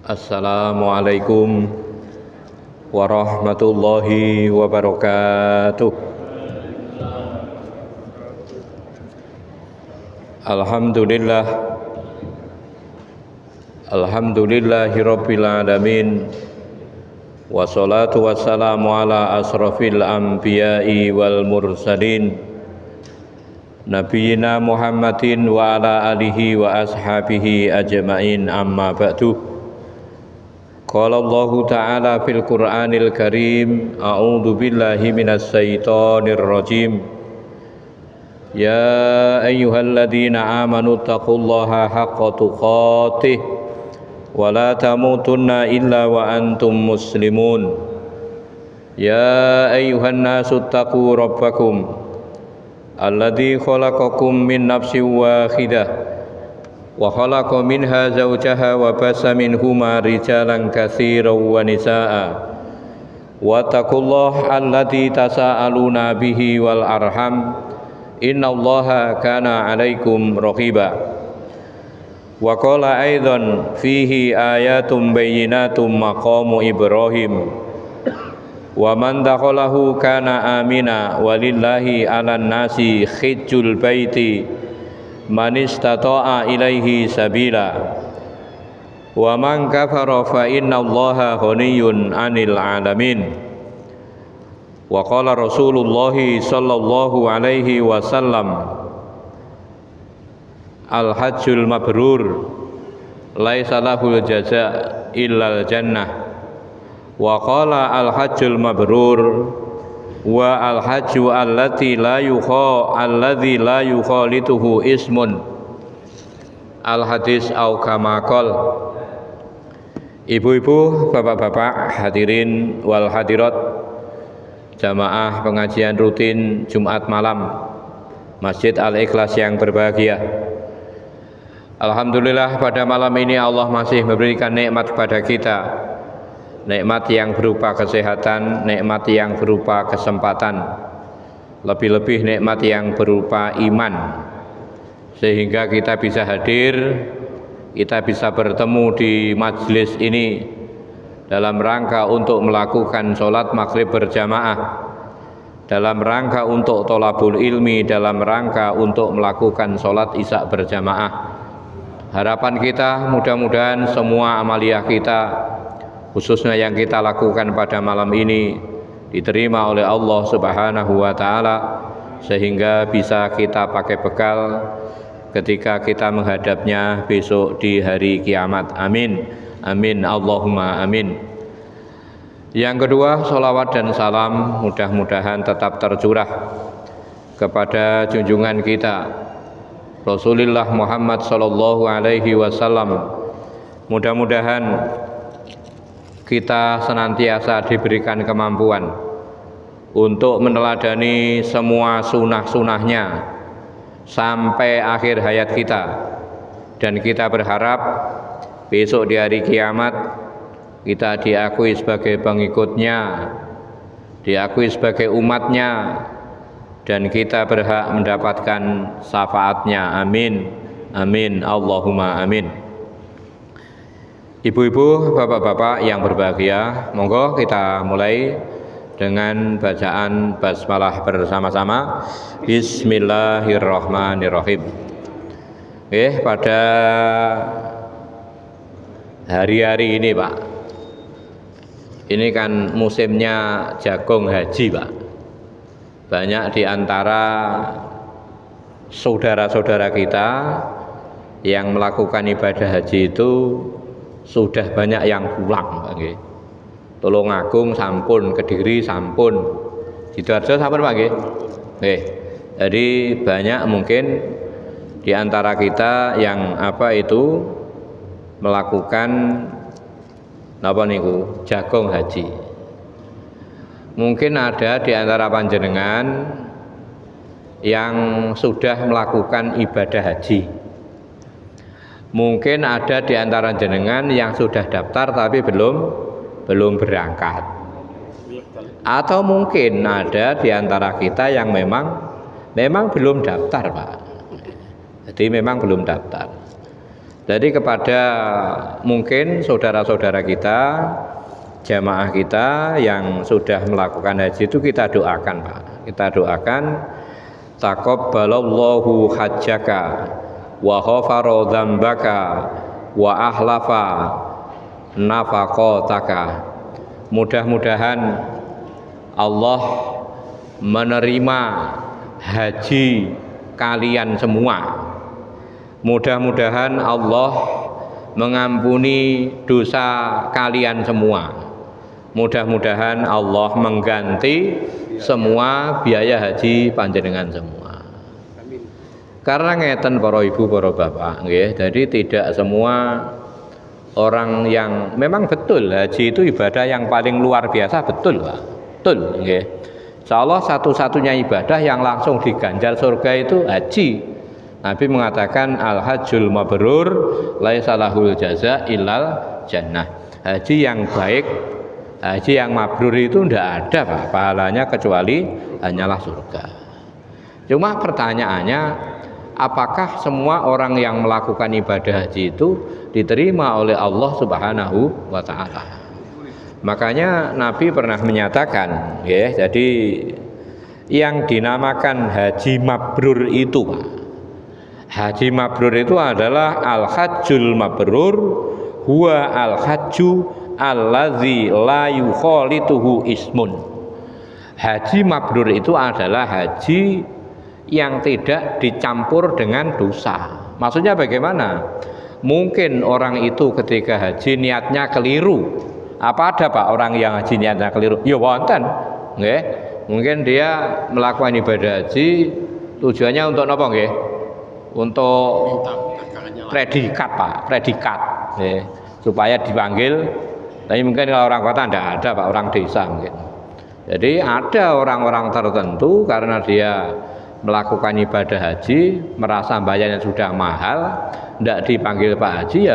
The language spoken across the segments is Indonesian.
Assalamualaikum warahmatullahi wabarakatuh. Alhamdulillah, alhamdulillahirabbil alamin. Wassalatu wassalamu ala asrafil anbiya'i wal mursalin Nabiyyina Muhammadin wa ala alihi wa ashabihi ajma'in, amma ba'du. Qala Allahu ta'ala fil Qur'anil Karim, a'udzu billahi minas syaitonir rajim. Ya ayyuhalladzina amanu taqullaha haqqa tuqatih wa la tamutunna illa wa antum muslimun. Ya ayyuhan nasu taqu rabbakum alladzi khalaqakum min nafsin wahidah wa khalaqa minha zawjaha wa basa minhuma rijalan katsiran wa nisaa'a wattaqullaha alladzi tasaaluna bihi wal arham innallaha kana 'alaikum raqiba. Wa qala aidan fihi ayatun bayyinatun maqamu Ibrahim wa man dakhalahu kana amina walillahi 'alan nasi hijjul baiti man istata'a ilaihi sabila wa man kafara fa innallaha ghaniyyun 'anil 'alamin. Wa qala Rasulullah sallallahu alaihi wasallam, al hajjul mabrur laisa lahul jaza' illal jannah. Wa qala al hajjul mabrur wa al hajju alladzi la yukhalituhu ismun. Al hadis au kama qol. Ibu-ibu, bapak-bapak, hadirin wal hadirat, jamaah pengajian rutin Jumat malam Masjid Al-Ikhlas yang berbahagia. Alhamdulillah, pada malam ini Allah masih memberikan nikmat kepada kita. Nikmat yang berupa kesehatan, nikmat yang berupa kesempatan, lebih-lebih nikmat yang berupa iman, sehingga kita bisa hadir, kita bisa bertemu di majelis ini dalam rangka untuk melakukan sholat maghrib berjamaah, dalam rangka untuk tholabul ilmi, dalam rangka untuk melakukan sholat isya berjamaah. Harapan kita mudah-mudahan semua amaliyah kita, khususnya yang kita lakukan pada malam ini, diterima oleh Allah Subhanahu wa ta'ala, sehingga bisa kita pakai bekal ketika kita menghadapnya besok di hari kiamat. Amin, amin, Allahumma amin. Yang kedua, sholawat dan salam mudah-mudahan tetap tercurah kepada junjungan kita Rasulullah Muhammad sallallahu alaihi wasallam. Mudah-mudahan kita senantiasa diberikan kemampuan untuk meneladani semua sunnah-sunnahnya sampai akhir hayat kita, dan kita berharap besok di hari kiamat kita diakui sebagai pengikutnya, diakui sebagai umatnya, dan kita berhak mendapatkan syafaatnya. Amin, amin, Allahumma amin. Ibu-ibu, bapak-bapak yang berbahagia, monggo kita mulai dengan bacaan basmalah bersama-sama. Bismillahirrahmanirrahim. Pada hari-hari ini, Pak, ini kan musimnya jagung haji, Pak. Banyak di antara saudara-saudara kita yang melakukan ibadah haji itu sudah banyak yang pulang, Pak nggih. Tulungagung sampun, Kediri sampun, Sidoarjo sampun, Pak nggih. Nggih. Jadi banyak mungkin di antara kita yang melakukan jagung haji. Mungkin ada di antara panjenengan yang sudah melakukan ibadah haji. Mungkin ada di antara jenengan yang sudah daftar tapi belum berangkat. Atau mungkin ada di antara kita yang memang belum daftar, Pak. Jadi memang belum daftar. Jadi kepada mungkin saudara-saudara kita, jamaah kita yang sudah melakukan haji itu kita doakan Pak. Kita doakan taqabbalallahu hajjaka wa ghafara dzambaka wa ahlafa nafaqataka. Mudah-mudahan Allah menerima haji kalian semua. Mudah-mudahan Allah mengampuni dosa kalian semua. Mudah-mudahan Allah mengganti semua biaya haji panjenengan semua. Karena ngeten para ibu, para bapak, nggih. Jadi tidak semua orang yang memang betul haji itu ibadah yang paling luar biasa, betul Pak. Betul nggih. Insyaallah satu-satunya ibadah yang langsung diganjar surga itu haji. Nabi mengatakan al-hajjul mabrur laisa lahul jaza illal jannah. Haji yang baik, haji yang mabrur itu tidak ada Pak pahalanya kecuali hanyalah surga. Cuma pertanyaannya, apakah semua orang yang melakukan ibadah haji itu diterima oleh Allah Subhanahu wa taala? Makanya Nabi pernah menyatakan, ya, jadi yang dinamakan haji mabrur itu Pak. Haji mabrur itu adalah al-hajjul mabrur huwa al-hajju allazi la yukhalituhu ismun. Haji mabrur itu adalah haji yang tidak dicampur dengan dosa. Maksudnya bagaimana? Mungkin orang itu ketika haji niatnya keliru. Apa ada Pak orang yang haji niatnya keliru? Ya wonten, nggih. Mungkin dia melakukan ibadah haji tujuannya untuk napa nggih? Untuk predikat Pak, predikat ya, supaya dipanggil. Tapi mungkin kalau orang kota tidak ada Pak, orang desa mungkin. Jadi ada orang-orang tertentu karena dia melakukan ibadah haji merasa bayarnya sudah mahal, tidak dipanggil Pak Haji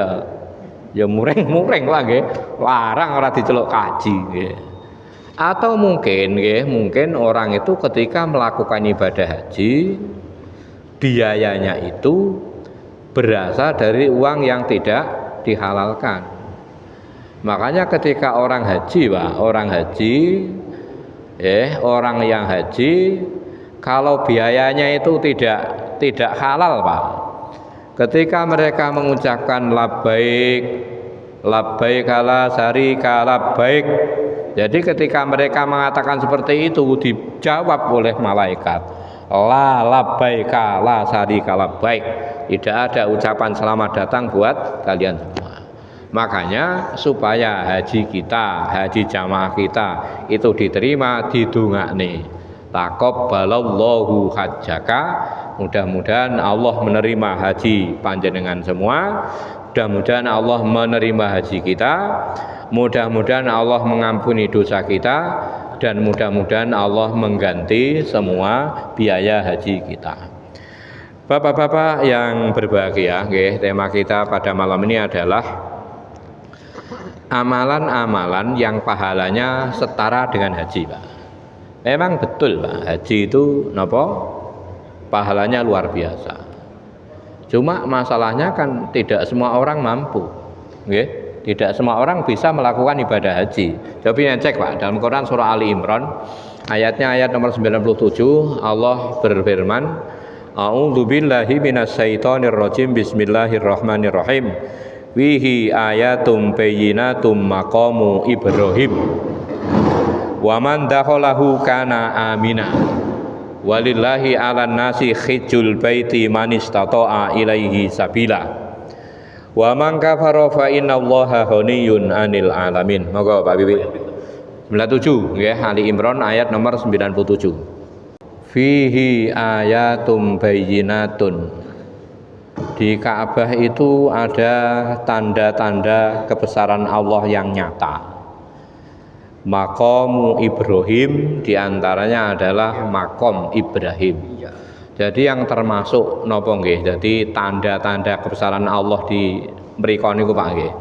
ya mureng-mureng lah nggih, larang ora diceluk kaji nggih. Atau mungkin nggih, mungkin orang itu ketika melakukan ibadah haji biayanya itu berasal dari uang yang tidak dihalalkan. Makanya ketika orang haji Pak, orang yang haji kalau biayanya itu tidak halal Pak. Ketika mereka mengucapkan labbaik la syarika labbaik. Jadi ketika mereka mengatakan seperti itu dijawab oleh malaikat, la labbaika la syarika labbaik. Tidak ada ucapan selamat datang buat kalian semua. Makanya supaya haji kita, haji jamaah kita itu diterima, didongakne. Taqabbalallahu hajjaka. Mudah-mudahan Allah menerima haji panjenengan semua. Mudah-mudahan Allah menerima haji kita. Mudah-mudahan Allah mengampuni dosa kita. Dan mudah-mudahan Allah mengganti semua biaya haji kita. Bapak-bapak yang berbahagia, tema kita pada malam ini adalah amalan-amalan yang pahalanya setara dengan haji Pak. Memang betul Pak, haji itu napa? Pahalanya luar biasa. Cuma masalahnya kan tidak semua orang mampu. Nggih, tidak semua orang bisa melakukan ibadah haji. Coba cek Pak, dalam Quran surah Ali Imran ayatnya ayat nomor 97 Allah berfirman, A'udzubillahi minasyaitonir rajim. Bismillahirrahmanirrahim. Wihi ayatum bayyinatum maqamu Ibrahim. Wa man dakhalahu kana amina. Walillahi 'alan nasi hijjul baiti man istata'a ilaihi sabila. Wa man kafara fa innallaha ghaniyyun 'anil 'alamin. Monggo Pak Bibi. 97 nggih, Ali Imran ayat nomor 97. Fihi ayatum bayyinatun. Di Ka'bah itu ada tanda-tanda kebesaran Allah yang nyata. Maqamu Ibrahim diantaranya adalah makom Ibrahim. Jadi yang termasuk napa nggih? Jadi tanda-tanda kebesaran Allah di mriko niku Pak nggih.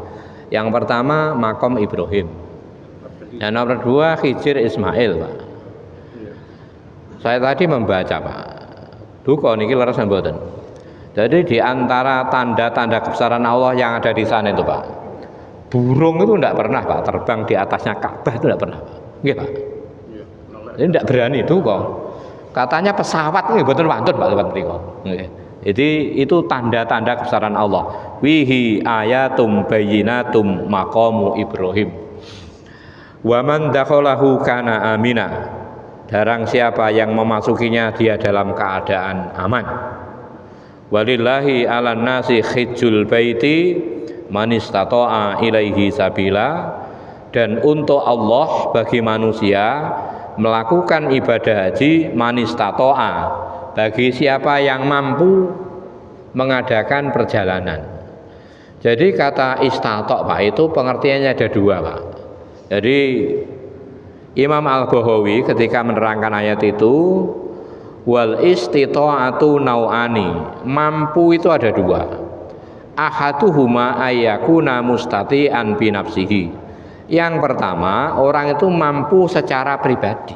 Yang pertama makom Ibrahim. Yang nomor 2 Hijir Ismail Pak. Saya tadi membaca Pak. Duka niki leres mboten. Jadi di antara tanda-tanda kebesaran Allah yang ada di sana itu Pak, burung itu tidak pernah Pak terbang di atasnya Ka'bah, itu tidak pernah Pak. Nggih Pak. Jadi tidak berani itu kok. Katanya pesawat nggih mboten wantun Pak lewat mriku. Nggih. Jadi itu tanda-tanda kebesaran Allah. Wihi ayatum bayyinatum maqamu Ibrahim. Wa man dakhalahu kana amina. Barang siapa yang memasukinya dia dalam keadaan aman. Walillahi 'alan nasi hijjul baiti man istata'a ilaihi sabila. Dan untuk Allah bagi manusia melakukan ibadah haji man istata'a, bagi siapa yang mampu mengadakan perjalanan. Jadi kata istata' Pak itu pengertiannya ada dua Pak. Jadi Imam Al-Bahawi ketika menerangkan ayat itu, wal istita'atu nau'ani, mampu itu ada dua. Ahaduhuma ayyakuna mustati'an bi nafsihi. Yang pertama, orang itu mampu secara pribadi.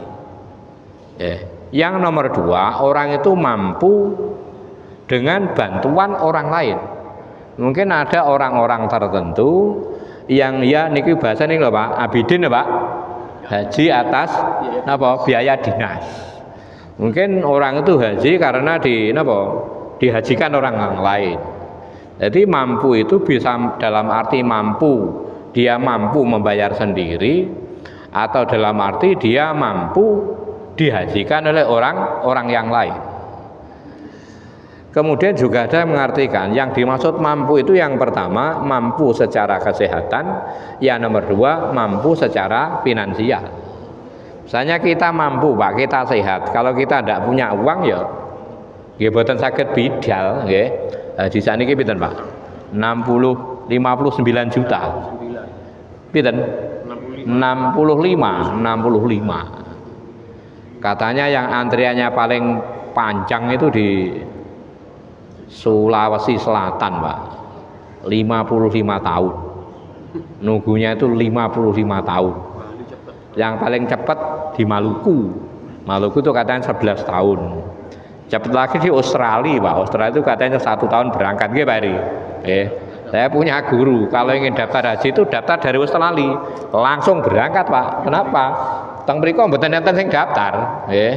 Yang nomor dua, orang itu mampu dengan bantuan orang lain. Mungkin ada orang-orang tertentu yang ya niki bahasa nih lho Pak, abidin ya Pak, haji atas apa biaya dinas. Mungkin orang itu haji karena dihajikan orang lain. Jadi mampu itu bisa dalam arti mampu dia mampu membayar sendiri, atau dalam arti dia mampu dihajikan oleh orang yang lain. Kemudian juga ada yang mengartikan yang dimaksud mampu itu yang pertama mampu secara kesehatan, yang nomor dua mampu secara finansial. Misalnya kita mampu Pak, kita sehat. Kalau kita tidak punya uang ya nggih boten saged bidal nggih. Di saniki pinten Pak? 59 juta. Pinten? 65. Katanya yang antriannya paling panjang itu di Sulawesi Selatan Pak, 55 tahun. Nunggunya itu 55 tahun. Yang paling cepat di Maluku. Maluku itu katanya 11 tahun. Cepat lagi di Australia Pak. Australia itu katanya 1 tahun berangkat nggih Pak Eri. Saya punya guru, kalau ingin daftar haji itu daftar dari Australia, langsung berangkat Pak. Kenapa? Teng mriku mboten enten sing daftar, nggih.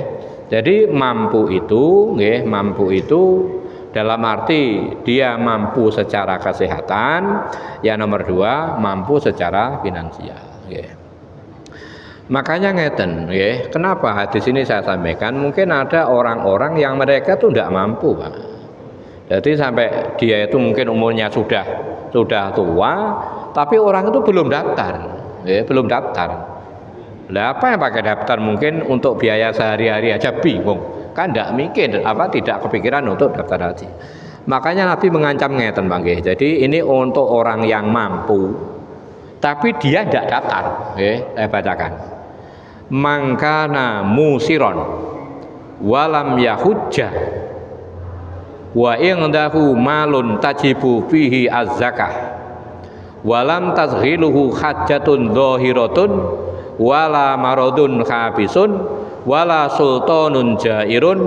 Jadi mampu itu, nggih, mampu itu dalam arti dia mampu secara kesehatan, yang nomor dua mampu secara finansial, nggih. Makanya ngeten, nggih. Kenapa hadis ini saya sampaikan? Mungkin ada orang-orang yang mereka tuh tidak mampu, Pak. Jadi sampai dia itu mungkin umurnya sudah tua, tapi orang itu belum daftar, belum daftar. Lah apa yang pakai daftar? Mungkin untuk biaya sehari-hari aja bingung, kan tidak mikir tidak kepikiran untuk daftar haji. Makanya Nabi mengancam ngeten Bang. Jadi ini untuk orang yang mampu, tapi dia tidak daftar. Saya bacakan. Mangkana musiron, walam yahujjah. Wa indahu malun tajibu fihi az-zakah walam tazghiluhu hajjatun dhahiratun wala maradun khabisun wala sultanun jairun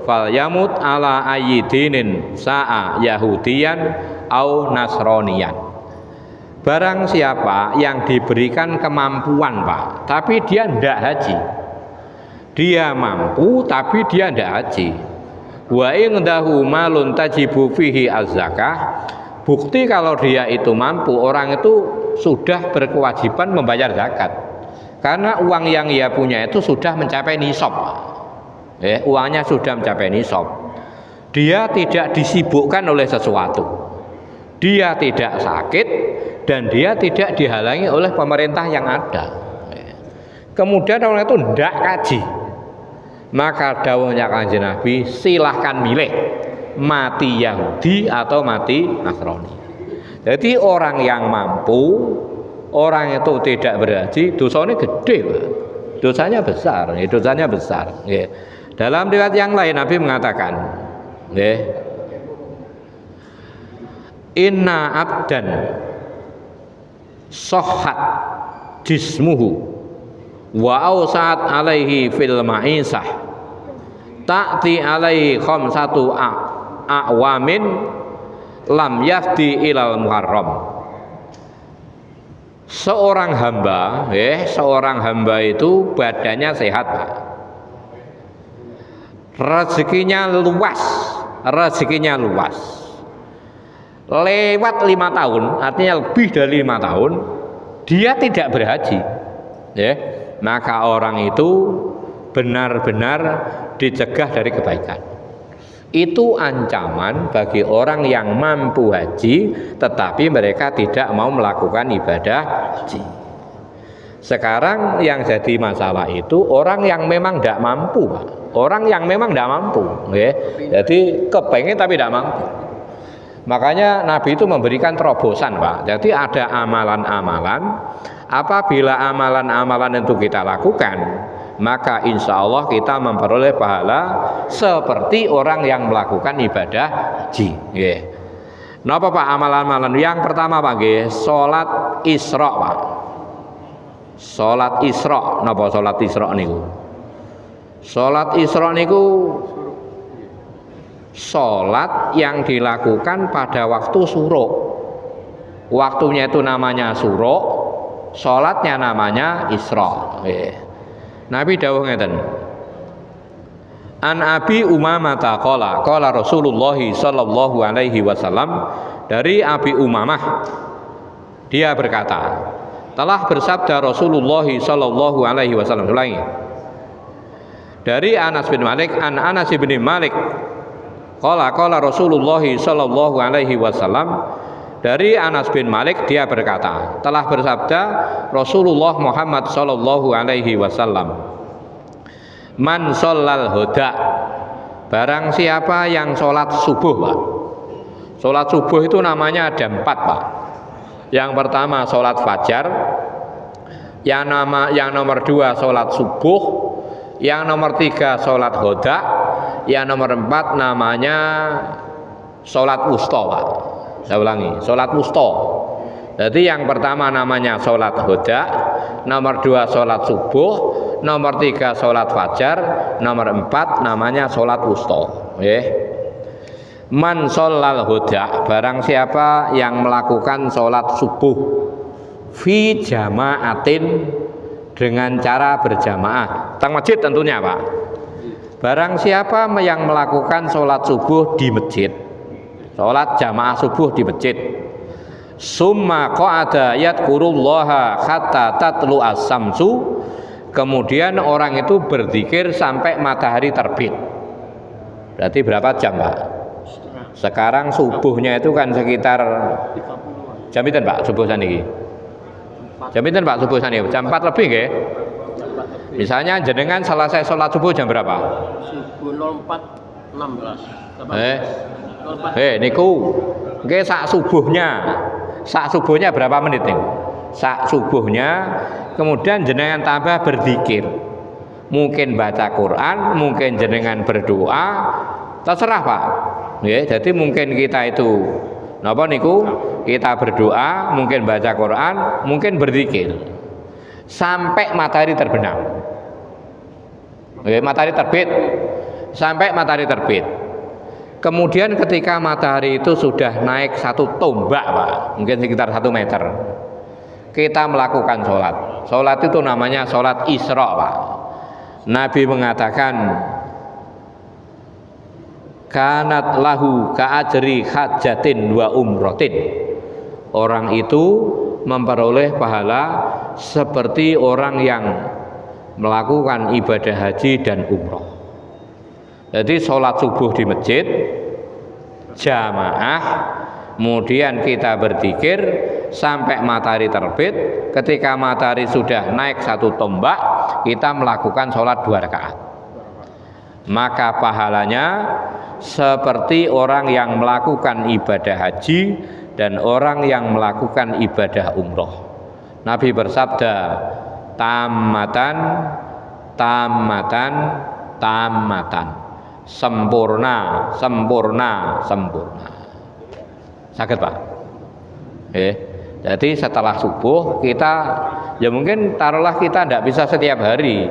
falyamut ala ayyidinin sa'a yahudiyan au nasroniyan. Barang siapa yang diberikan kemampuan Pak, tapi dia tidak haji, dia mampu tapi dia tidak haji. Wa indahu malun tajibu fihi az-zakah. Bukti kalau dia itu mampu, orang itu sudah berkewajiban membayar zakat. Karena uang yang ia punya itu sudah mencapai nisab. Uangnya sudah mencapai nisab. Dia tidak disibukkan oleh sesuatu. Dia tidak sakit dan dia tidak dihalangi oleh pemerintah yang ada. Kemudian orang itu tidak kaji. Maka dawuhnya Kanjeng Nabi, silahkan milih mati Yahudi atau mati Nasrani. Jadi orang yang mampu, orang itu tidak berhaji, dosanya gede Pak. Dosanya besar, dosanya besar. Dalam riwayat yang lain Nabi mengatakan, inna abdan sohat jismuhu wa ausat alaihi fil ma'isah ta'ti alaihi khamsatu a'wamin lam yafdi ilal muharram. Seorang hamba itu badannya sehat, Pak. Rezekinya luas. Lewat 5 tahun, artinya lebih dari 5 tahun, dia tidak berhaji, ya, maka orang itu benar-benar dicegah dari kebaikan. Itu ancaman bagi orang yang mampu haji tetapi mereka tidak mau melakukan ibadah haji. Sekarang yang jadi masalah itu orang yang memang tidak mampu, Pak. Orang yang memang tidak mampu, ya. Jadi kepengen tapi tidak mampu. Makanya Nabi itu memberikan terobosan, Pak. Jadi ada amalan-amalan, apabila amalan-amalan itu kita lakukan, maka insya Allah kita memperoleh pahala seperti orang yang melakukan ibadah haji. Napa Pak amalan-amalan? Yang pertama Pak, sholat Isra, Pak. Sholat Isra, napa sholat Isra niku? Sholat Isra niku sholat yang dilakukan pada waktu syuruk. Waktunya itu namanya syuruk, sholatnya namanya Isra. Nabi dawuh ngeten. An Abi Umamah qala Rasulullah sallallahu alaihi wasallam, dari Abi Umamah dia berkata, telah bersabda Rasulullah sallallahu alaihi wasallam. Ulangi. Dari Anas bin Malik, an Anas bin Malik qala Rasulullah sallallahu alaihi wasallam, dari Anas bin Malik dia berkata, telah bersabda Rasulullah Muhammad sallallahu alaihi wasallam, man shollal huda, barang siapa yang sholat subuh, Pak. Sholat subuh itu namanya ada 4, Pak. Yang pertama sholat fajar, yang nomor 2 sholat subuh, yang nomor 3 sholat huda, yang nomor 4 namanya sholat wusta, Pak. Saya ulangi, sholat wusta. Jadi yang pertama namanya sholat huda, nomor 2 sholat subuh, nomor 3 sholat fajar, nomor 4 namanya sholat wusta. Man shollal huda, barang siapa yang melakukan sholat subuh fi jama'atin, dengan cara berjamaah, teng masjid tentunya, Pak. Barang siapa yang melakukan sholat subuh di masjid, sholat jamaah subuh di masjid, summa qa'ada yadkurullaha hatta tatlu as-samsu, kemudian orang itu berzikir sampai matahari terbit. Berarti berapa jam, Pak? Sekarang subuhnya itu kan sekitar jam pinten, Pak, subuh saniki? Jam pinten, Pak, subuh saniki? Jam 4 lebih nggih? Misalnya jenengan selesai sholat subuh jam berapa? Subuh 04.16. Niku nggih sak subuhnya berapa menit nih? Sak subuhnya, kemudian jenengan tambah berzikir. Mungkin baca Quran, mungkin jenengan berdoa, terserah, Pak. Jadi mungkin kita itu napa niku? Kita berdoa, mungkin baca Quran, mungkin berzikir sampai matahari terbenam. Matahari terbit, sampai matahari terbit. Kemudian ketika matahari itu sudah naik 1 tombak, Pak, mungkin sekitar 1 meter, kita melakukan sholat. Sholat itu namanya sholat Isra, Pak. Nabi mengatakan, kanat lahu ka'ajri hajatin wa umrotin. Orang itu memperoleh pahala seperti orang yang melakukan ibadah haji dan umroh. Jadi sholat subuh di masjid jamaah, kemudian kita berzikir sampai matahari terbit. Ketika matahari sudah naik 1 tombak, kita melakukan sholat 2 rakaat. Maka pahalanya seperti orang yang melakukan ibadah haji dan orang yang melakukan ibadah umroh. Nabi bersabda, tamatan, tamatan, tamatan, sempurna, sempurna, sempurna. Sakit, Pak? Jadi setelah subuh kita, ya mungkin taruhlah kita tidak bisa setiap hari,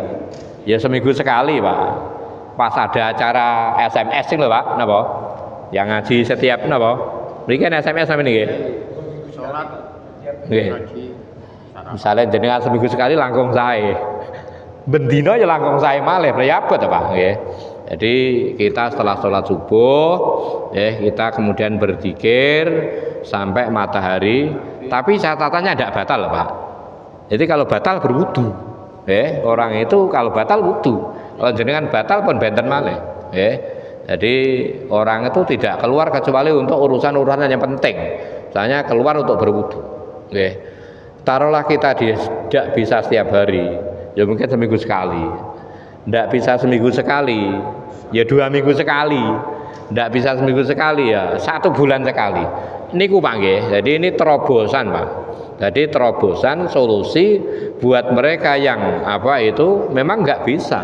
ya seminggu sekali, Pak. Pas ada acara SMS loh, Pak, napa? Yang ngaji setiap napa? Mriki SMS sampe niki. Sholat, Nggih. ngaji, sarapan. Misalnya jenengan seminggu sekali langkung sae. Bendino ya langkung sae malih priyabot ta Pak nggih. Jadi kita setelah sholat subuh kita kemudian berzikir sampai matahari, tapi catatannya tidak batal Pak. Jadi kalau batal berwudu. Orang itu kalau batal wudu. Kalau jenengan batal pun benten malih. Jadi orang itu tidak keluar kecuali untuk urusan-urusan yang penting. Misalnya keluar untuk berwudu. Taruhlah kita tidak bisa setiap hari, ya mungkin seminggu sekali. Tidak bisa seminggu sekali, ya 2 minggu sekali. Tidak bisa seminggu sekali, ya 1 bulan sekali. Ini Pak nggih. Jadi ini terobosan Pak. Jadi terobosan solusi buat mereka yang memang nggak bisa,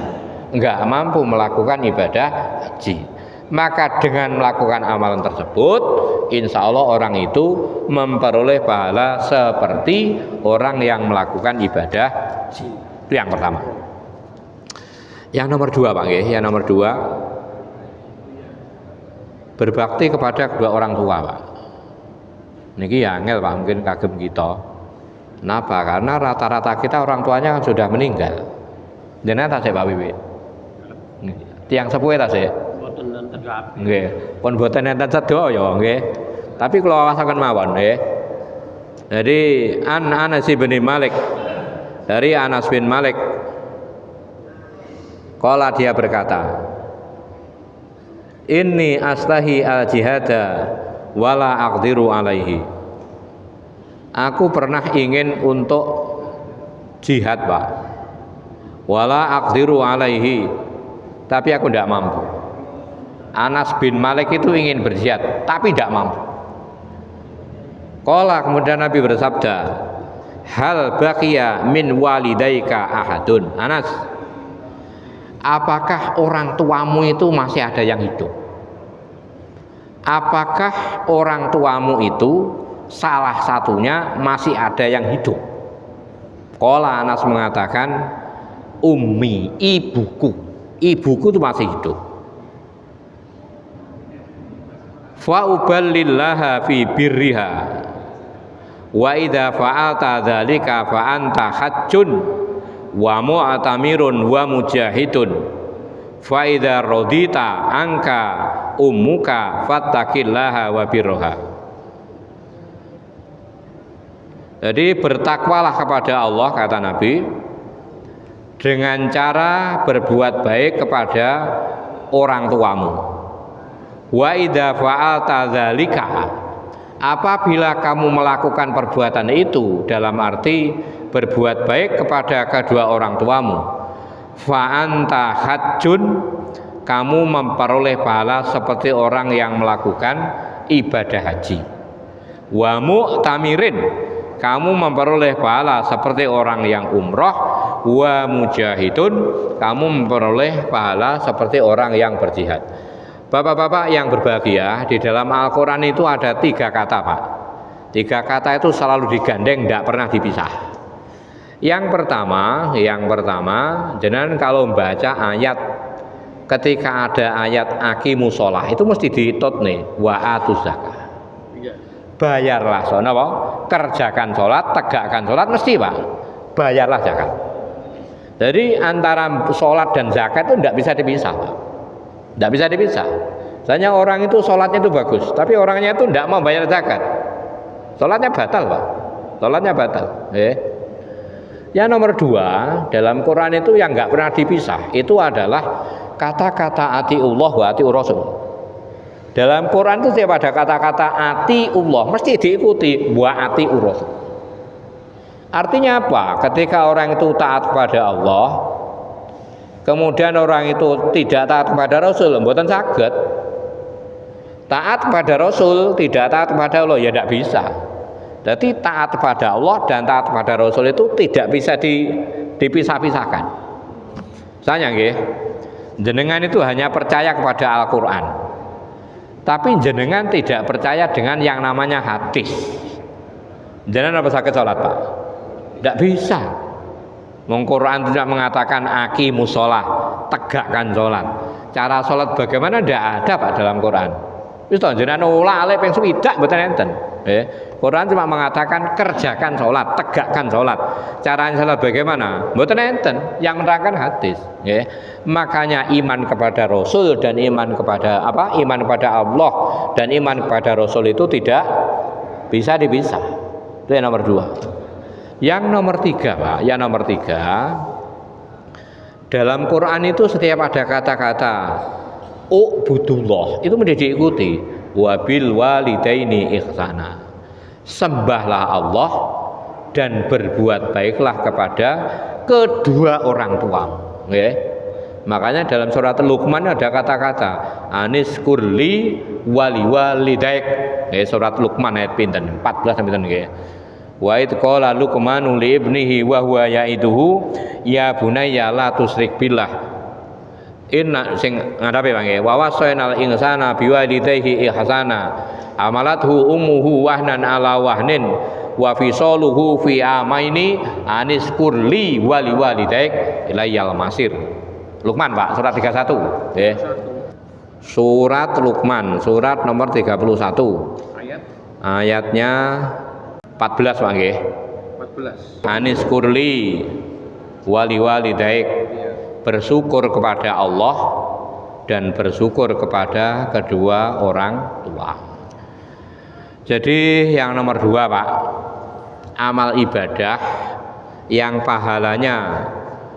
nggak mampu melakukan ibadah haji. Maka dengan melakukan amalan tersebut, insya Allah orang itu memperoleh pahala seperti orang yang melakukan ibadah haji. Itu yang pertama. Yang nomor 2 Pak nggih, yang nomor 2 berbakti kepada kedua orang tua Pak. Niki angel Pak, mungkin kagem kita. Kenapa? Karena rata-rata kita orang tuanya kan sudah meninggal. Jenengan tasik Pak Wiwi. Tiang sepuhe tasik. Boten nenten kabeh. Nggih, pun boten nenten sedaya nggih. Tapi kula wasaken mawon nggih. Jadi Anas bin Malik, dari Anas bin Malik, qala dia berkata, inni astahi al-jihada wala aqdiru alaihi. Aku pernah ingin untuk jihad Pak, wala aqdiru alaihi, tapi aku tidak mampu. Anas bin Malik itu ingin berjihad tapi tidak mampu. Qala, kemudian Nabi bersabda, hal baqiya min walidaika ahadun. Anas, apakah orang tuamu itu masih ada yang hidup? Apakah orang tuamu itu salah satunya masih ada yang hidup? Qala, Anas mengatakan, ummi, ibuku. Ibuku itu masih hidup. Fa uballillaha fi birriha wa idza fa'alta dzalika fa anta hajjun wa mu'tamirun wa mujahidun fa idza radita anka ummuka fattaqillaha wa birroha. Jadi bertakwalah kepada Allah, kata Nabi, dengan cara berbuat baik kepada orang tuamu. Wa idza fa'alta dzalika, apabila kamu melakukan perbuatan itu, dalam arti berbuat baik kepada kedua orang tuamu, fa anta hajjun, kamu memperoleh pahala seperti orang yang melakukan ibadah haji. Wa mu'tamirin, kamu memperoleh pahala seperti orang yang umroh. Wa mujahidun, kamu memperoleh pahala seperti orang yang berjihad. Bapak-bapak yang berbahagia, di dalam Al-Quran itu ada 3 kata Pak. 3 kata itu selalu digandeng, tidak pernah dipisah. Yang pertama, jenengan kalau membaca ayat, ketika ada ayat aqimus shalah, itu mesti ditut nih, wa atuz zakah. Bayarlah sholat, kerjakan sholat, tegakkan sholat, mesti Pak, bayarlah zakat. Jadi antara sholat dan zakat itu tidak bisa dipisah Pak. Tidak bisa dipisah. Misalnya orang itu sholatnya itu bagus, tapi orangnya itu tidak mau bayar zakat, sholatnya batal Pak. Sholatnya batal. Yang nomor 2, dalam Quran itu yang nggak pernah dipisah, itu adalah kata-kata atiullah wa atiur rasul. Dalam Quran itu setiap ada kata-kata atiullah mesti diikuti wa atiur rasul. Artinya apa? Ketika orang itu taat kepada Allah, kemudian orang itu tidak taat kepada Rasul, mboten saged. Taat kepada Rasul, tidak taat kepada Allah, ya tidak bisa. Jadi taat kepada Allah dan taat kepada Rasul itu tidak bisa dipisah-pisahkan. Misalnya nggih, jenengan itu hanya percaya kepada Al-Quran, tapi jenengan tidak percaya dengan yang namanya hadis. Jenengan apa sakit sholat Pak? Tidak bisa. Quran tidak mengatakan aqimus shalah, tegakkan sholat. Cara sholat bagaimana? Tidak ada Pak dalam Quran. Wis to jenengan olah ale ping swidak mboten enten. Quran cuma mengatakan kerjakan sholat, tegakkan sholat. Caranya sholat bagaimana? Mboten enten yang menerangkan hadis. Makanya iman kepada Rasul dan iman kepada apa? Iman kepada Allah dan iman kepada Rasul itu tidak bisa dipisah. Itu yang nomor 2. Yang nomor 3 Pak, yang nomor 3, dalam Quran itu setiap ada kata-kata ubudullah itu menjadi diikuti wabil walidaini ihsana, sembahlah Allah dan berbuat baiklah kepada kedua orang tua. Makanya dalam surat Luqman ada kata-kata anis kurli wali walidaik. Surat Luqman ayat pinten 14 sampai pinten nggih. Wa id qala Luqmanu li ibnihi wa huwa ya'iduhu ya bunayya la tusyrik billah. Inna sing ngadepe Bang, wa wasainal insana biwalidayhi ihsana amalathu ummuhu wahnan ala wahnin wa fisaluhu fi amaini anis kurli wali walidaik ilayyal masir. Luqman Pak, surat 31 nggih. Surat Luqman, surat nomor 31. Ayatnya 14 Pak nggih. 14. Anis kurli wali walidaik, bersyukur kepada Allah dan bersyukur kepada kedua orang tua. Jadi yang nomor 2 Pak, amal ibadah yang pahalanya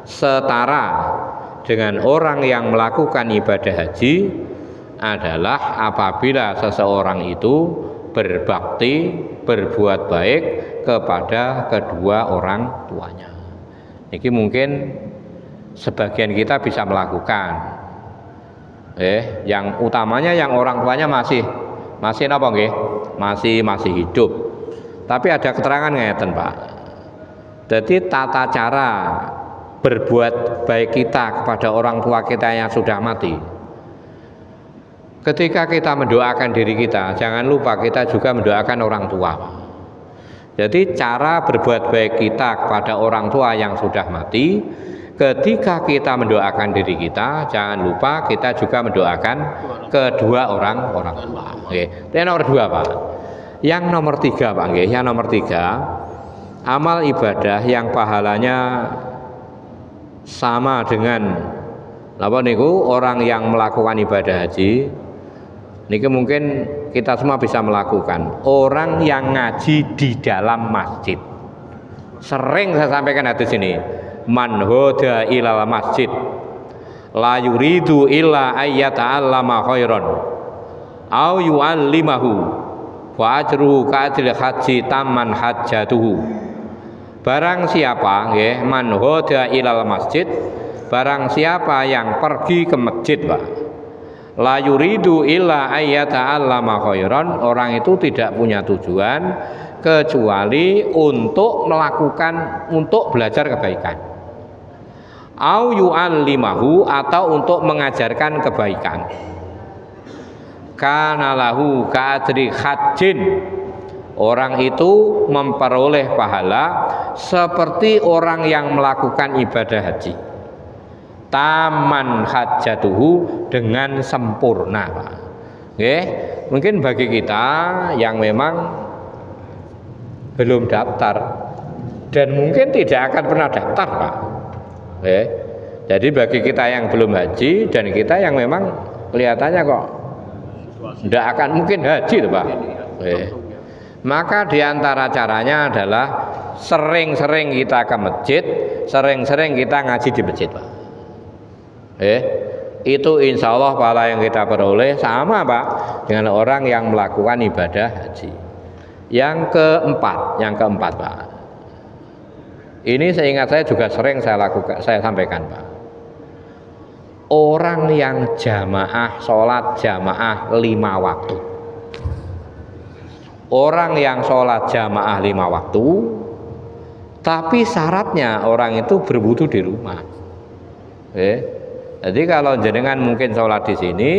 setara dengan orang yang melakukan ibadah haji adalah apabila seseorang itu berbakti, berbuat baik kepada kedua orang tuanya. Ini mungkin sebagian kita bisa melakukan. Yang utamanya yang orang tuanya masih apa nggih? Masih hidup. Tapi ada keterangan ngeten, Pak. Jadi tata cara berbuat baik kita kepada orang tua kita yang sudah mati. Ketika kita mendoakan diri kita, jangan lupa kita juga mendoakan orang tua. Jadi cara berbuat baik kita kepada orang tua yang sudah mati, ketika kita mendoakan diri kita, jangan lupa kita juga mendoakan kedua orang tua. Oke, itu yang nomor 2 Pak. Yang nomor 3 Pak, yang nomor 3, amal ibadah yang pahalanya sama dengan apa niku orang yang melakukan ibadah haji. Niki mungkin kita semua bisa melakukan. Orang yang ngaji di dalam masjid. Sering saya sampaikan hadis ini. Man hoda ilal masjid la yuridu illa ayyata'allama khairan au yu'allimahu wa ajruhu ka'ajri haji tamman hajjatuhu. Barang siapa nggih man hoda ilal masjid, barang siapa yang pergi ke masjid Pak, la yuridu illa ayyata'allama khairan, orang itu tidak punya tujuan kecuali untuk belajar kebaikan. Au yu'allimahu, atau untuk mengajarkan kebaikan. Kana lahu ka'ajri hajjin, orang itu memperoleh pahala seperti orang yang melakukan ibadah haji. Taman hajjatuhu, dengan sempurna Pak. Mungkin bagi kita yang memang belum daftar dan mungkin tidak akan pernah daftar Pak. Jadi bagi kita yang belum haji dan kita yang memang kelihatannya kok tidak akan mungkin haji tuh Pak. Maka diantara caranya adalah sering-sering kita ke masjid, sering-sering kita ngaji di masjid Pak. Itu insya Allah pahala yang kita peroleh sama Pak dengan orang yang melakukan ibadah haji. Yang keempat Pak, ini seingat saya juga sering saya sampaikan Pak. Orang yang sholat jamaah 5 waktu. Orang yang sholat jamaah 5 waktu, tapi syaratnya orang itu berwudu di rumah. Jadi kalau jenengan mungkin sholat di sini,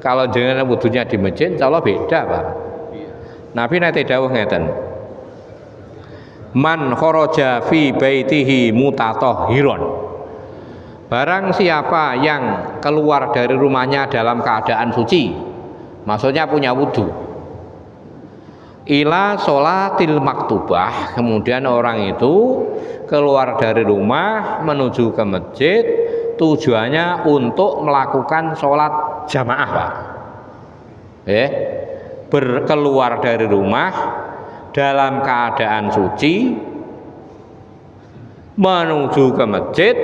kalau jenengan wudunya di masjid, insya Allah beda Pak. Nabi nanti dawuh ngeten. Man kharaja fi baitihi mutatahhiron. Barang siapa yang keluar dari rumahnya dalam keadaan suci, Maksudnya punya wudu. Ila sholatil maktubah, kemudian orang itu keluar dari rumah menuju ke masjid, tujuannya untuk melakukan sholat jamaah, Pak. Berkeluar dari rumah dalam keadaan suci menuju ke masjid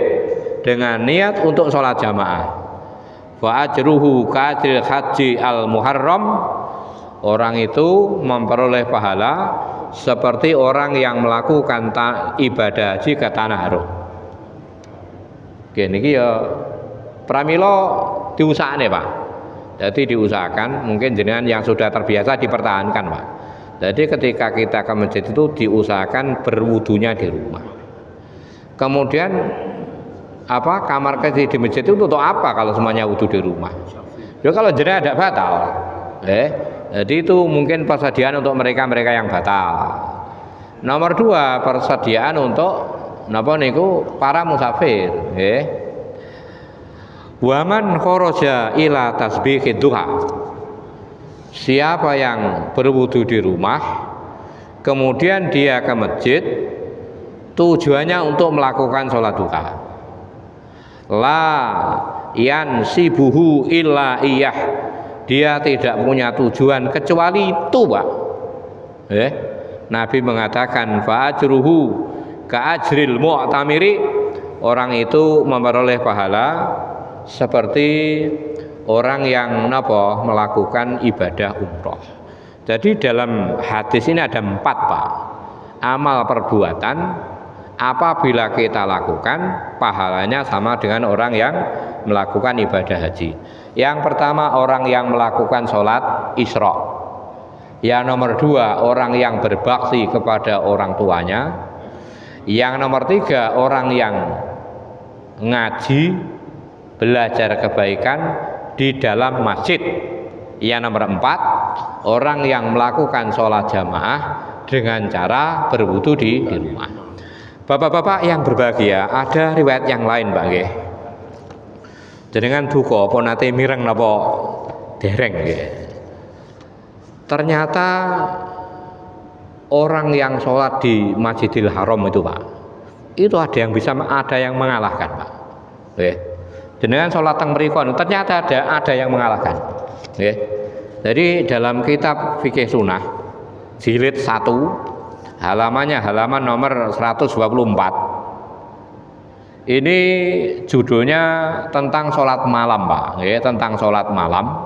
dengan niat untuk sholat jamaah. Wa ajruhu ka'ajril haji al muharram, orang itu memperoleh pahala seperti orang yang melakukan ibadah haji ke tanah haram. Oke, niki ya pramila diusahane, Pak. Jadi diusahakan, mungkin jenengan yang sudah terbiasa dipertahankan, Pak. Jadi ketika kita ke masjid itu diusahakan berwudunya di rumah. Kemudian kamar kerja di masjid itu untuk apa kalau semuanya wudu di rumah? Ya kalau jenengan ada batal. Jadi itu mungkin persediaan untuk mereka-mereka yang batal. Nomor 2, persediaan untuk para musafir. Waman kharaja ila tasbihid duha. Siapa yang berwudu di rumah, kemudian dia ke masjid, tujuannya untuk melakukan sholat duha. La yansibuhu illa iyah. Dia tidak punya tujuan kecuali itu, Pak. Nabi mengatakan fa'ajruhu ka'ajril mu'tamiri, orang itu memperoleh pahala seperti orang yang melakukan ibadah umroh. Jadi dalam hadis ini ada 4, Pak. Amal perbuatan apabila kita lakukan, pahalanya sama dengan orang yang melakukan ibadah haji. Yang pertama, orang yang melakukan sholat Isra. Yang nomor 2, orang yang berbakti kepada orang tuanya. Yang nomor 3, orang yang ngaji, belajar kebaikan di dalam masjid. Yang nomor 4, orang yang melakukan sholat jamaah dengan cara berwudu di rumah. Bapak-bapak yang berbahagia, ada riwayat yang lain, Pak nggih. Jenengan duka apa nate mireng napa dereng nggih. Ternyata orang yang sholat di Masjidil Haram itu, Pak, itu ada yang mengalahkan, Pak. Jenengan sholat teng mriku ternyata ada yang mengalahkan. Jadi dalam kitab fikih sunnah jilid 1 halamannya halaman nomor 124. Ini judulnya tentang sholat malam, Pak. Tentang sholat malam,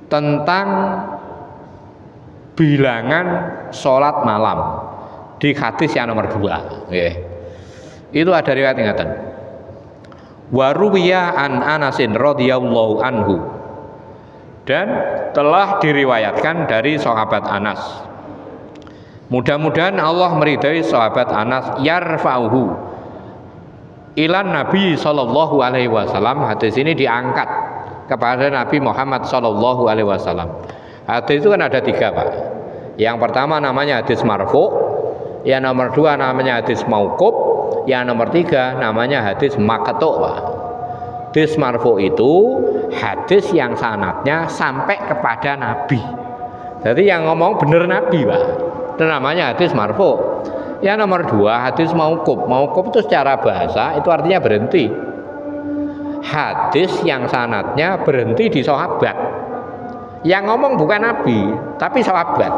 tentang bilangan sholat malam di hadis yang nomor 2. Itu ada riwayat ingatan. Waruwiya an Anasin radhiyallahu anhu, dan telah diriwayatkan dari sahabat Anas. Mudah-mudahan Allah meridai sahabat Anas, yarfa'uhu ilan Nabi sallallahu alaihi wasallam. Hadis ini diangkat kepada Nabi Muhammad sallallahu alaihi wasallam. Hadis itu kan ada 3, Pak. Yang pertama namanya hadis marfu, yang nomor 2 namanya hadis mauquf, yang nomor 3 namanya hadis maqtu', Pak. Hadis marfu itu hadis yang sanadnya sampai kepada Nabi. Jadi yang ngomong bener Nabi, Pak. Itu namanya hadis marfu. Yang nomor 2 hadis mauquf. Mauquf itu secara bahasa itu artinya berhenti. Hadis yang sanadnya berhenti di sahabat. Yang ngomong bukan Nabi, tapi sahabat.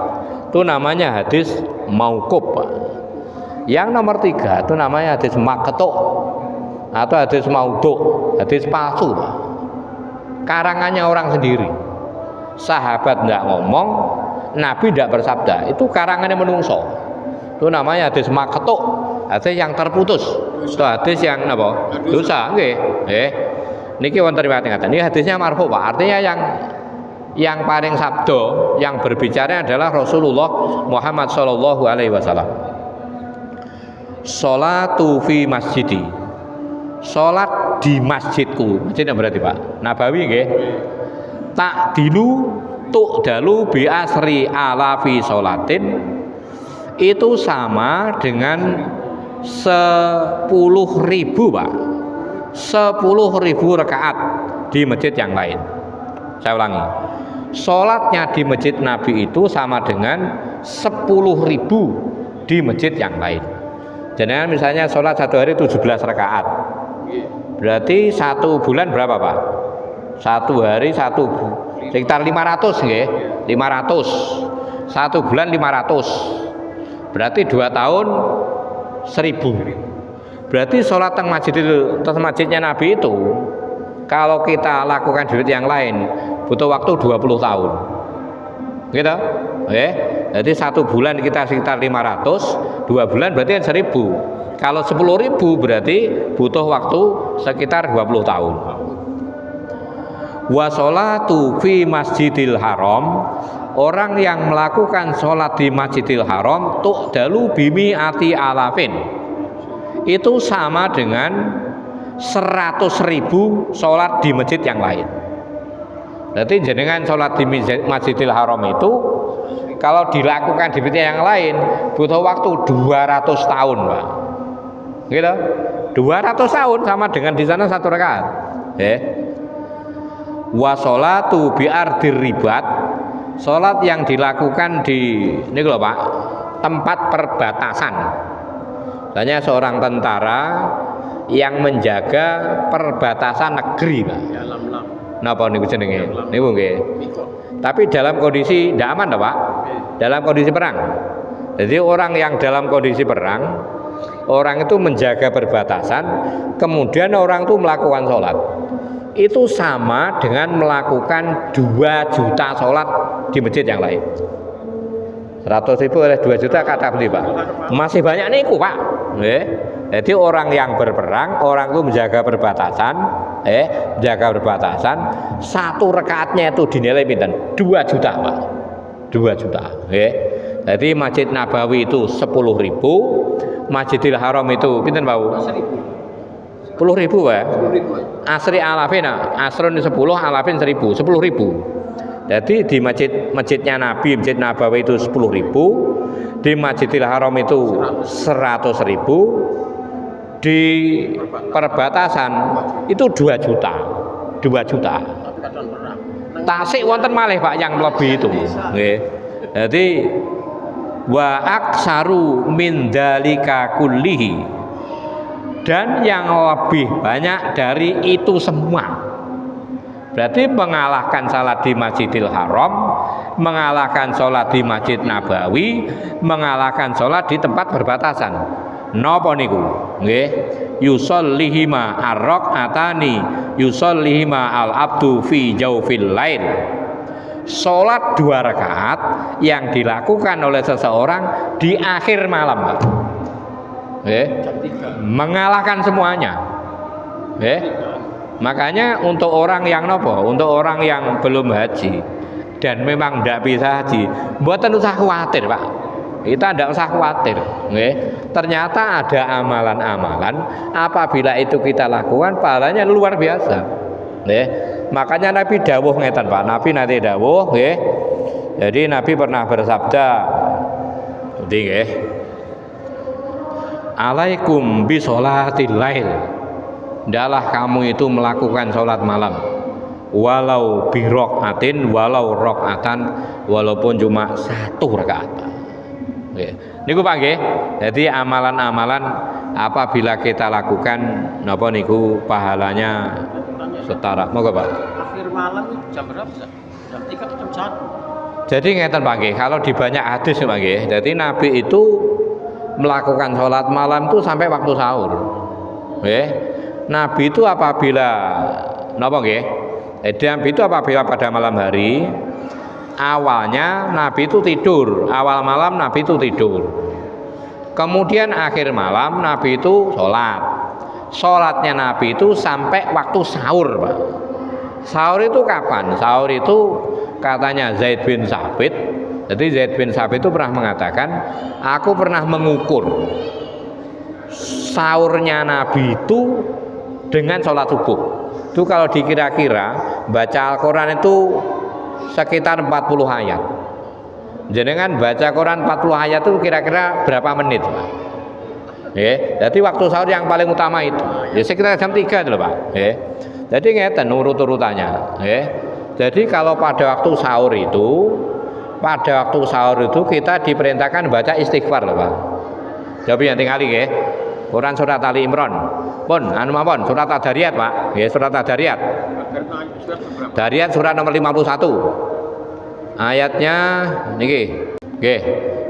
Itu namanya hadis mauquf, Pak. Yang nomor 3 itu namanya hadis maqtu' atau hadis maudhu', hadis palsu, Pak. Karangannya orang sendiri. Sahabat enggak ngomong, Nabi tidak bersabda, itu karangannya menungso. Itu namanya hadis maqtu', hadis yang terputus. Itu hadis yang napa? Dosa, nggih. Niki wonten riwayat ngaten. Ini hadisnya marfu, Pak. Artinya yang paling sabda, yang berbicara adalah Rasulullah Muhammad sallallahu alaihi wasallam. Sholatu fi masjidi, sholat di masjidku. Masjid yang berarti, Pak? Nabawi nggih. Takdilu tu'dalu bi asri alafi sholatin, itu sama dengan 10.000, Pak. 10.000 rakaat di masjid yang lain. Saya ulangi. Sholatnya di masjid Nabi itu sama dengan 10.000 di masjid yang lain. Jadi misalnya sholat satu hari 17 rakaat. Berarti satu bulan berapa Pak? Satu hari sekitar 500 nggih. 500. Satu bulan 500. Berarti 2 tahun 1.000. Berarti sholat teng masjidnya Nabi itu kalau kita lakukan di yang lain butuh waktu 20 tahun. Gitu? Oke. Jadi satu bulan kita sekitar 500, 2 bulan berarti kan 1.000. Kalau 10.000 berarti butuh waktu sekitar 20 tahun. Wa sholatu fi Masjidil Haram, orang yang melakukan sholat di Masjidil Haram tu'dalu bimi ati alafin, itu sama dengan 100.000 sholat di masjid yang lain. Berarti jenengan sholat di Masjidil Haram itu kalau dilakukan di masjid yang lain butuh waktu 200 tahun Pak. Gitu? 200 tahun sama dengan di sana satu rakaat. Wa sholatu bi ardir ribat, sholat yang dilakukan di ini loh Pak, tempat perbatasan. Misalnya seorang tentara yang menjaga perbatasan negeri Pak. Napa niku jenenge? Niku nggih. Tapi dalam kondisi tidak aman toh Pak? Dalam kondisi perang. Jadi orang yang dalam kondisi perang, orang itu menjaga perbatasan, kemudian orang itu melakukan sholat. Itu sama dengan melakukan 2 juta sholat di masjid yang lain. 100.000 oleh 2 juta kata beli Pak. Masih banyak niku Pak. Jadi orang yang berperang, orang itu menjaga perbatasan, menjaga perbatasan, satu rakaatnya itu dinilai pinten? 2 juta Pak. 2 juta. Jadi Masjid Nabawi itu 10.000, Masjidil Haram itu pinten Pak? 10.000 Pak. Asri alafin, asrun 10, alafin 1.000, 10.000. Jadi di masjidnya Nabi, Masjid Nabawi itu 10.000, di Masjidil Haram itu 100.000, di perbatasan itu 2 juta. 2 juta. Tasik wonten malih Pak yang lebih itu. Nggih. Jadi wa aksaru min dzalika kullihi, dan yang lebih banyak dari itu semua. Berarti mengalahkan salat di Masjidil Haram, mengalahkan sholat di Masjid Nabawi, mengalahkan sholat di tempat berbatasan. Napa niku? Nggih, yusallihima ar-raqatani yusallihima al-abdu fi jaufil lail. Sholat 2 rakaat yang dilakukan oleh seseorang di akhir malam, Pak. Mengalahkan semuanya. Makanya untuk orang yang nopo, untuk orang yang belum haji dan memang tidak bisa haji, mboten usah khawatir Pak. Kita tidak usah khawatir. Ternyata ada amalan-amalan apabila itu kita lakukan pahalanya luar biasa. Makanya Nabi dawuh ngeten Pak. Nabi nanti dawuh, jadi Nabi pernah bersabda, alaikum bi sholatil lail. Hendaklah kamu itu melakukan sholat malam, walau birokaatin, walau rokatan, walaupun cuma 1 rakaat. Niku Pak nggih. Jadi amalan-amalan apabila kita lakukan napa niku pahalanya setara. Moga Pak. Akhir malam jam berapa? Jam 3 atau jam 1? Jadi ngeten Pak nggih, kalau di banyak hadis Pak nggih, jadi Nabi itu melakukan sholat malam itu sampai waktu sahur. Nabi itu apabila napa nggih? Nabi itu apabila pada malam hari, awalnya Nabi itu tidur, awal malam Nabi itu tidur. Kemudian akhir malam Nabi itu sholat. Sholatnya Nabi itu sampai waktu sahur, Pak. Sahur itu kapan? Sahur itu katanya Zaid bin Sabit. Jadi Zaid bin Sabit itu pernah mengatakan, aku pernah mengukur sahurnya Nabi itu dengan sholat subuh. Itu kalau dikira-kira baca Al-Quran itu sekitar 40 ayat. Jenengan baca Quran 40 ayat itu kira-kira berapa menit, Pak? Jadi waktu sahur yang paling utama itu, ya sekitar jam 3 itu loh, Pak. Jadi ngeten urut-urutannya. Jadi kalau pada waktu sahur itu kita diperintahkan baca istighfar loh Pak. Jadi yang tinggal ya. Quran surat Ali Imran. Pun anu mawon surat Ad-Dariyat Pak. Ya surat Ad-Dariyat. Dariyat surat nomor 51. Ayatnya niki. Nggih.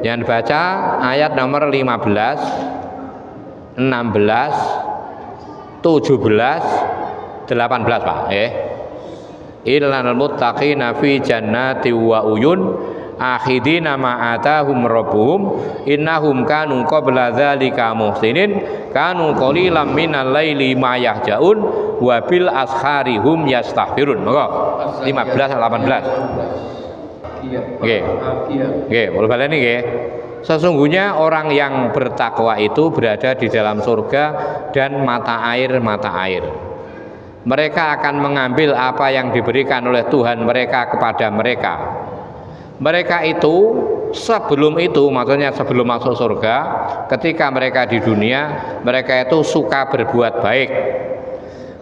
Jangan baca ayat nomor 15, 16, 17, 18 Pak. Illal muttaqina fi jannati wa uyun akhidina ma atahum rabbuhum innahum kanu qabla dzalika muhsinin kanu qalilan minal laili ma yahjaun wa bil ashari hum yastaghfirun. Monggo 15 18. Nggih, boleh baleni nggih. Sesungguhnya orang yang bertakwa itu berada di dalam surga dan mata air. Mereka akan mengambil apa yang diberikan oleh Tuhan mereka kepada mereka. Mereka itu sebelum masuk surga, ketika mereka di dunia, mereka itu suka berbuat baik.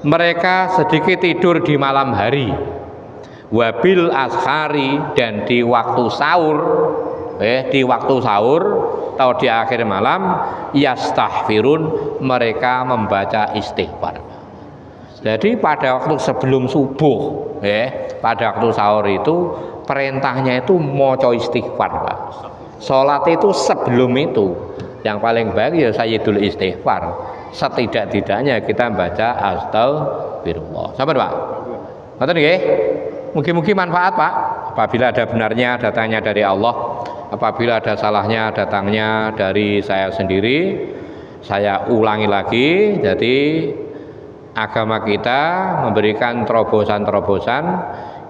Mereka sedikit tidur di malam hari. Wabil ashari, dan di waktu sahur, atau di akhir malam, yastaghfirun, mereka membaca istighfar. Jadi pada waktu sebelum subuh, pada waktu sahur itu perintahnya itu maca istighfar, Pak. Salat itu sebelum itu, yang paling baik ya sayyidul istighfar. Setidak-tidaknya kita baca astagfirullah. Sabar, Pak. Ngoten nggih? Mugi-mugi manfaat, Pak. Apabila ada benarnya datangnya dari Allah, apabila ada salahnya datangnya dari saya sendiri. Saya ulangi lagi, jadi agama kita memberikan terobosan-terobosan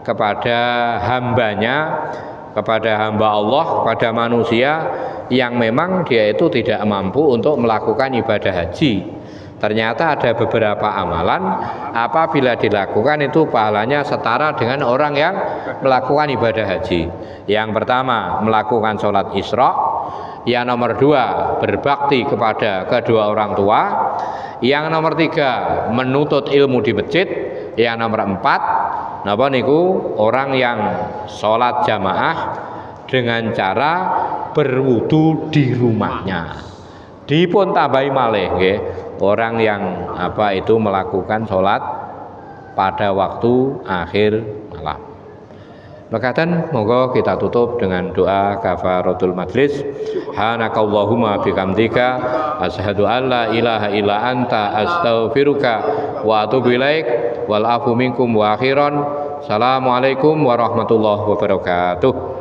kepada hambanya, kepada hamba Allah, kepada manusia yang memang dia itu tidak mampu untuk melakukan ibadah haji. Ternyata ada beberapa amalan apabila dilakukan itu pahalanya setara dengan orang yang melakukan ibadah haji. Yang pertama, melakukan sholat Isra. Yang nomor 2, berbakti kepada kedua orang tua. Yang nomor 3, menuntut ilmu di masjid. Yang nomor 4, napa niku orang yang sholat jamaah dengan cara berwudu di rumahnya. Dipun tambahi malih nggih, orang yang melakukan sholat pada waktu akhir malam. Makaten monggo kita tutup dengan doa kafaratul majlis. Hanakallahumma bihamdika asyhadu an la ilaha illa anta astaghfiruka wa atubu ilaik wal afu minkum wa akhiran. Assalamualaikum warahmatullahi wabarakatuh.